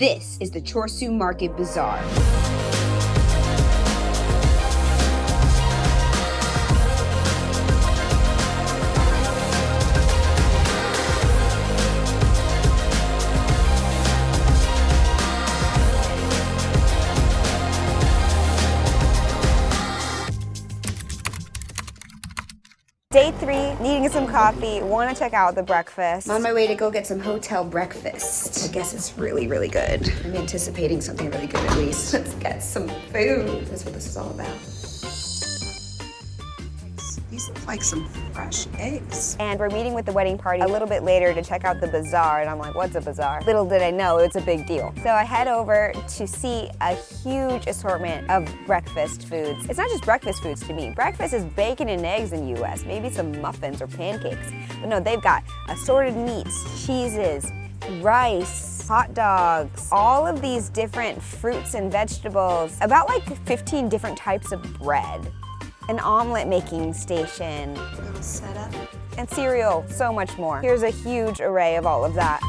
This is the Chorsu Market Bazaar. Day 3, needing some coffee, want to check out the breakfast. I'm on my way to go get some hotel breakfast. I guess it's really, really good. I'm anticipating something really good at least. Let's get some food. That's what this is all about. These look like some fresh eggs. And we're meeting with the wedding party a little bit later to check out the bazaar, and I'm like, what's a bazaar? Little did I know, it's a big deal. So I head over to see a huge assortment of breakfast foods. It's not just breakfast foods to me. Breakfast is bacon and eggs in the US, maybe some muffins or pancakes. But no, they've got assorted meats, cheeses, rice, hot dogs, all of these different fruits and vegetables, about like 15 different types of bread. An omelet making station, A little setup. and cereal, so much more. Here's a huge array of all of that.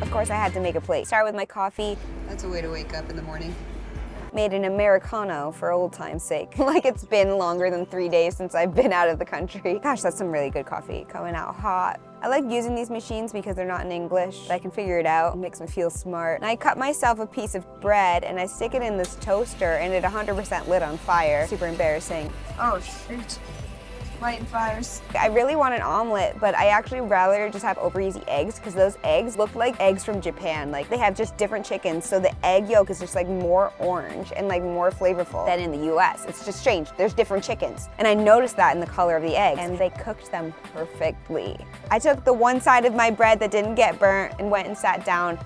Of course, I had to make a plate. Start with my coffee. That's a way to wake up in the morning. Made an Americano for old time's sake. Like it's been longer than 3 days since I've been out of the country. Gosh, that's some really good coffee, coming out hot. I like using these machines because they're not in English, but I can figure it out. It makes me feel smart. And I cut myself a piece of bread and I stick it in this toaster and it 100% lit on fire. Super embarrassing. Oh, shoot. Lighting fires. I really want an omelet, but I actually rather just have over easy eggs because those eggs look like eggs from Japan. Like they have just different chickens, so the egg yolk is just like more orange and like more flavorful than in the US. It's just strange. There's different chickens. And I noticed that in the color of the eggs, and they cooked them perfectly. I took the one side of my bread that didn't get burnt and went and sat down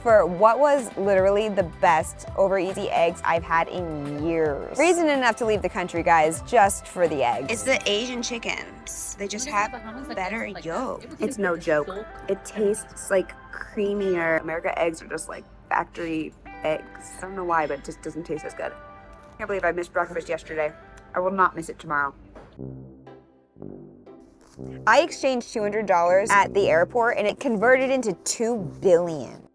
for what was literally the best over easy eggs I've had in years. Reason enough to leave the country, guys, just for the eggs. It's the Asian chickens. They just have better yolk. It's no joke. It tastes like creamier. America eggs are just like factory eggs. I don't know why, but it just doesn't taste as good. I can't believe I missed breakfast yesterday. I will not miss it tomorrow. I exchanged $200 at the airport and it converted into $2 billion.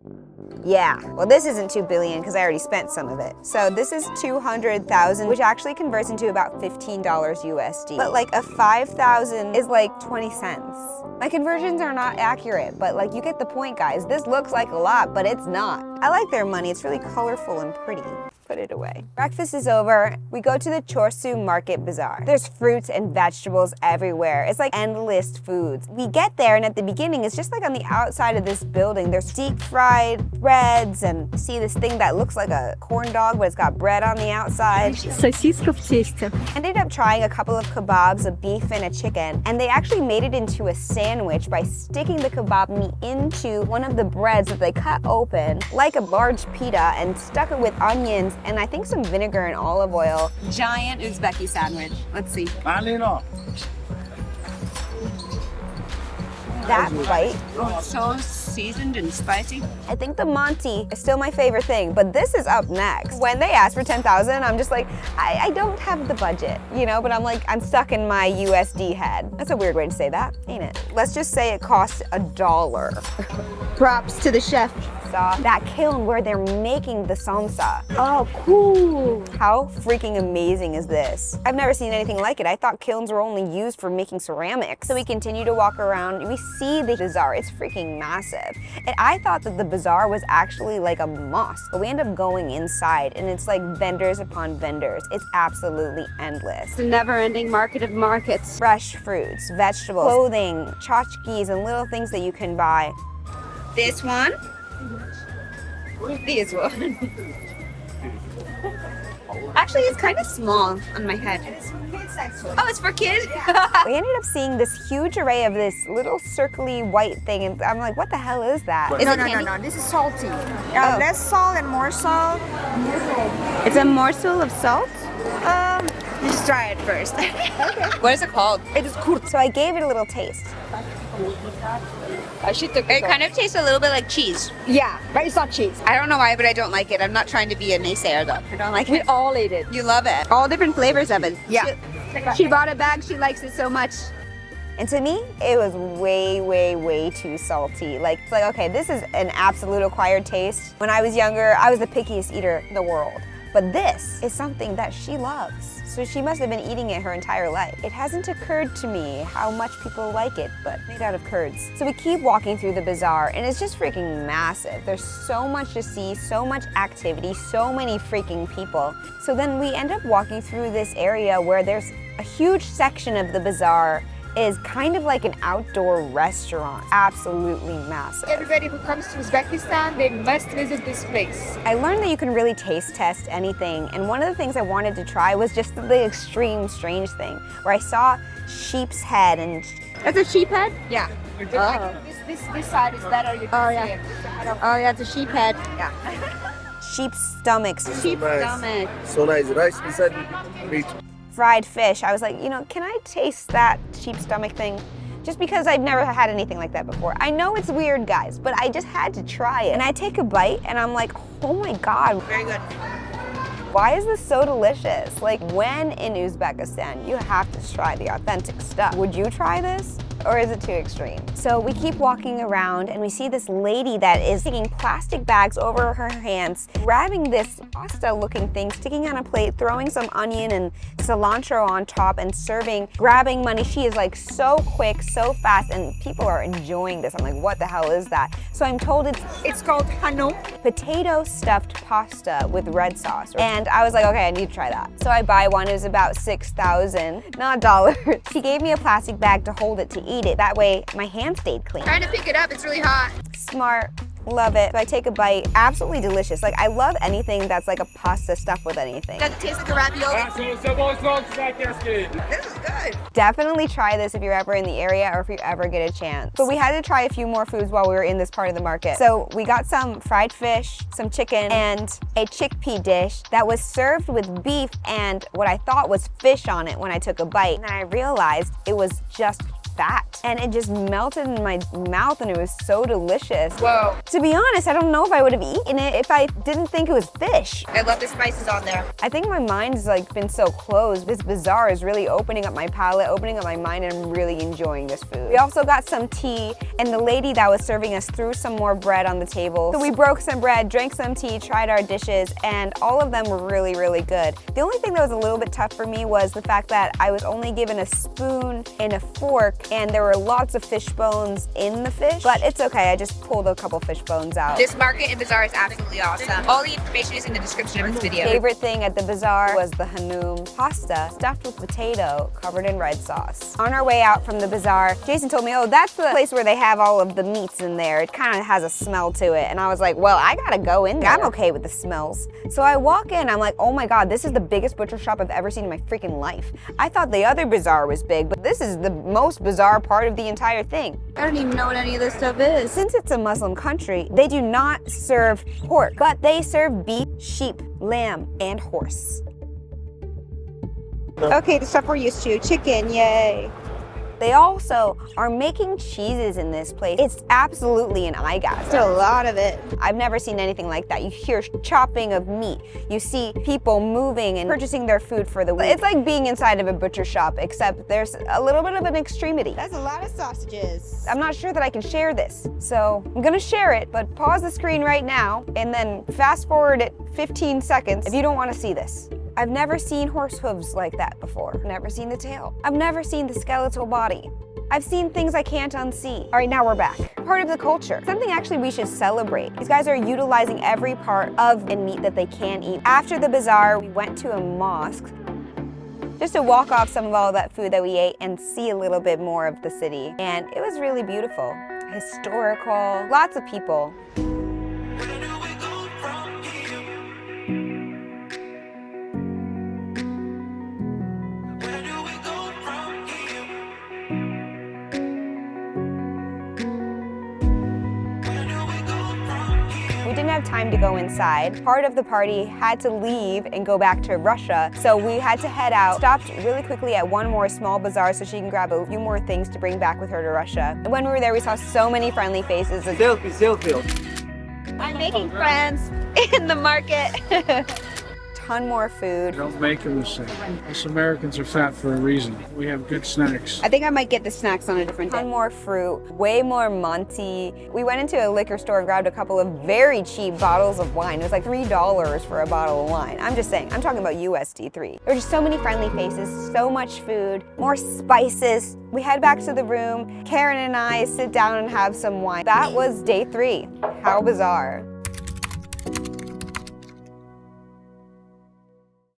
Yeah, well this isn't $2 billion because I already spent some of it. So this is 200,000, which actually converts into about $15 USD. But like a 5,000 is like 20 cents. My conversions are not accurate, but like you get the point, guys. This looks like a lot, but it's not. I like their money. It's really colorful and pretty. Put it away. Breakfast is over. We go to the Chorsu Market Bazaar. There's fruits and vegetables everywhere. It's like endless foods. We get there and at the beginning, it's just like on the outside of this building. There's deep fried breads and see this thing that looks like a corn dog, but it's got bread on the outside. Сосиска в тесте. Ended up trying a couple of kebabs, a beef and a chicken, and they actually made it into a sandwich by sticking the kebab meat into one of the breads that they cut open like a large pita and stuck it with onions and I think some vinegar and olive oil. Giant Uzbeki sandwich. Let's see. That bite, Oh, so seasoned and spicy. I think the Monty is still my favorite thing, but this is up next. When they asked for 10,000, I'm just like, I don't have the budget, you know, but I'm like, I'm stuck in my USD head. That's a weird way to say that, ain't it? Let's just say it costs $1. Props to the chef. That kiln where they're making the samsa. Oh, cool. How freaking amazing is this? I've never seen anything like it. I thought kilns were only used for making ceramics. So we continue to walk around. We see the bazaar. It's freaking massive. And I thought that the bazaar was actually like a mosque. But we end up going inside and it's like vendors upon vendors. It's absolutely endless. It's a never-ending market of markets. Fresh fruits, vegetables, clothing, tchotchkes, and little things that you can buy. This one. This one. Actually, it's kind of small on my head. Oh, it's for kids? We ended up seeing this huge array of this little circly white thing, and I'm like, what the hell is that? No. This is salty. Less salt and more salt. It's a morsel of salt? Just try it first. What is it called? It is kurd. So I gave it a little taste. It kind of tastes a little bit like cheese. Yeah, but it's not cheese. I don't know why, but I don't like it. I'm not trying to be a naysayer though. I don't like We it. all ate it. You love it. All different flavors of it. Yeah. She bought a bag. She likes it so much. And to me, it was way, way, way too salty. Like, okay, this is an absolute acquired taste. When I was younger, I was the pickiest eater in the world. But this is something that she loves. So she must have been eating it her entire life. It hasn't occurred to me how much people like it, but made out of curds. So we keep walking through the bazaar and it's just freaking massive. There's so much to see, so much activity, so many freaking people. So then we end up walking through this area where there's a huge section of the bazaar is kind of like an outdoor restaurant. Absolutely massive. Everybody who comes to Uzbekistan, they must visit this place. I learned that you can really taste test anything, and one of the things I wanted to try was just the extreme strange thing, where I saw sheep's head and... That's a sheep head? Yeah. Oh. This side is better. You can Oh, see yeah. it. Oh, yeah, it's a sheep head. Yeah. Sheep's stomachs. Sheep stomach. So nice. Rice inside meat. Fried fish. I was like, you know, can I taste that sheep stomach thing? Just because I've never had anything like that before. I know it's weird, guys, but I just had to try it. And I take a bite and I'm like, oh my God. Very good. Why is this so delicious? Like, when in Uzbekistan, you have to try the authentic stuff. Would you try this? Or is it too extreme? So we keep walking around and we see this lady that is taking plastic bags over her hands, grabbing this pasta looking thing, sticking on a plate, throwing some onion and cilantro on top and serving, grabbing money. She is like so quick, so fast, and people are enjoying this. I'm like, what the hell is that? So I'm told it's called hanum, potato stuffed pasta with red sauce. And I was like, okay, I need to try that. So I buy one. It was about 6,000, not dollars. She gave me a plastic bag to hold it to eat it. That way my hand stayed clean. Trying to pick it up. It's really hot. Smart. Love it. So I take a bite. Absolutely delicious. Like, I love anything that's like a pasta stuffed with anything. Does it taste like a ravioli? This is good. Definitely try this if you're ever in the area or if you ever get a chance. But we had to try a few more foods while we were in this part of the market. So we got some fried fish, some chicken, and a chickpea dish that was served with beef and what I thought was fish on it when I took a bite. And I realized it was just fat, and it just melted in my mouth and it was so delicious. Whoa. To be honest, I don't know if I would have eaten it if I didn't think it was fish. I love the spices on there. I think my mind's like been so closed. This bazaar is really opening up my palate, opening up my mind, and I'm really enjoying this food. We also got some tea, and the lady that was serving us threw some more bread on the table. So we broke some bread, drank some tea, tried our dishes, and all of them were really, really good. The only thing that was a little bit tough for me was the fact that I was only given a spoon and a fork, and there were lots of fish bones in the fish, but it's okay. I just pulled a couple fish bones out. This market and bazaar is absolutely awesome. All the information is in the description of this video. Favorite thing at the bazaar was the hanum pasta stuffed with potato covered in red sauce. On our way out from the bazaar, Jason told me, oh, that's the place where they have all of the meats in there. It kind of has a smell to it. And I was like, well, I gotta go in there. I'm okay with the smells. So I walk in, I'm like, oh my God, this is the biggest butcher shop I've ever seen in my freaking life. I thought the other bazaar was big, but this is the most bizarre part of the entire thing. I don't even know what any of this stuff is. Since it's a Muslim country, they do not serve pork, but they serve beef, sheep, lamb, and horse. Okay, the stuff we're used to. Chicken, yay. They also are making cheeses in this place. It's absolutely an eye gas. There's a lot of it. I've never seen anything like that. You hear chopping of meat. You see people moving and purchasing their food for the week. It's like being inside of a butcher shop, except there's a little bit of an extremity. That's a lot of sausages. I'm not sure that I can share this, so I'm gonna share it, but pause the screen right now and then fast forward it 15 seconds if you don't want to see this. I've never seen horse hooves like that before. I've never seen the tail. I've never seen the skeletal body. I've seen things I can't unsee. All right, now we're back. Part of the culture. Something actually we should celebrate. These guys are utilizing every part of the meat that they can eat. After the bazaar, we went to a mosque just to walk off some of all that food that we ate and see a little bit more of the city. And it was really beautiful, historical, lots of people. We didn't have have time to go inside. Part of the party had to leave and go back to Russia, so we had to head out. Stopped really quickly at one more small bazaar so she can grab a few more things to bring back with her to Russia. And when we were there, we saw so many friendly faces. Selfie. I'm making friends in the market. Ton more food. Don't make them the same. Us Americans are fat for a reason. We have good snacks. I think I might get the snacks on a different day. Ton more fruit, way more Monty. We went into a liquor store and grabbed a couple of very cheap bottles of wine. It was like $3 for a bottle of wine. I'm just saying, I'm talking about USD3. There were just so many friendly faces, so much food, more spices. We head back to the room. Karen and I sit down and have some wine. That was day 3. How bizarre.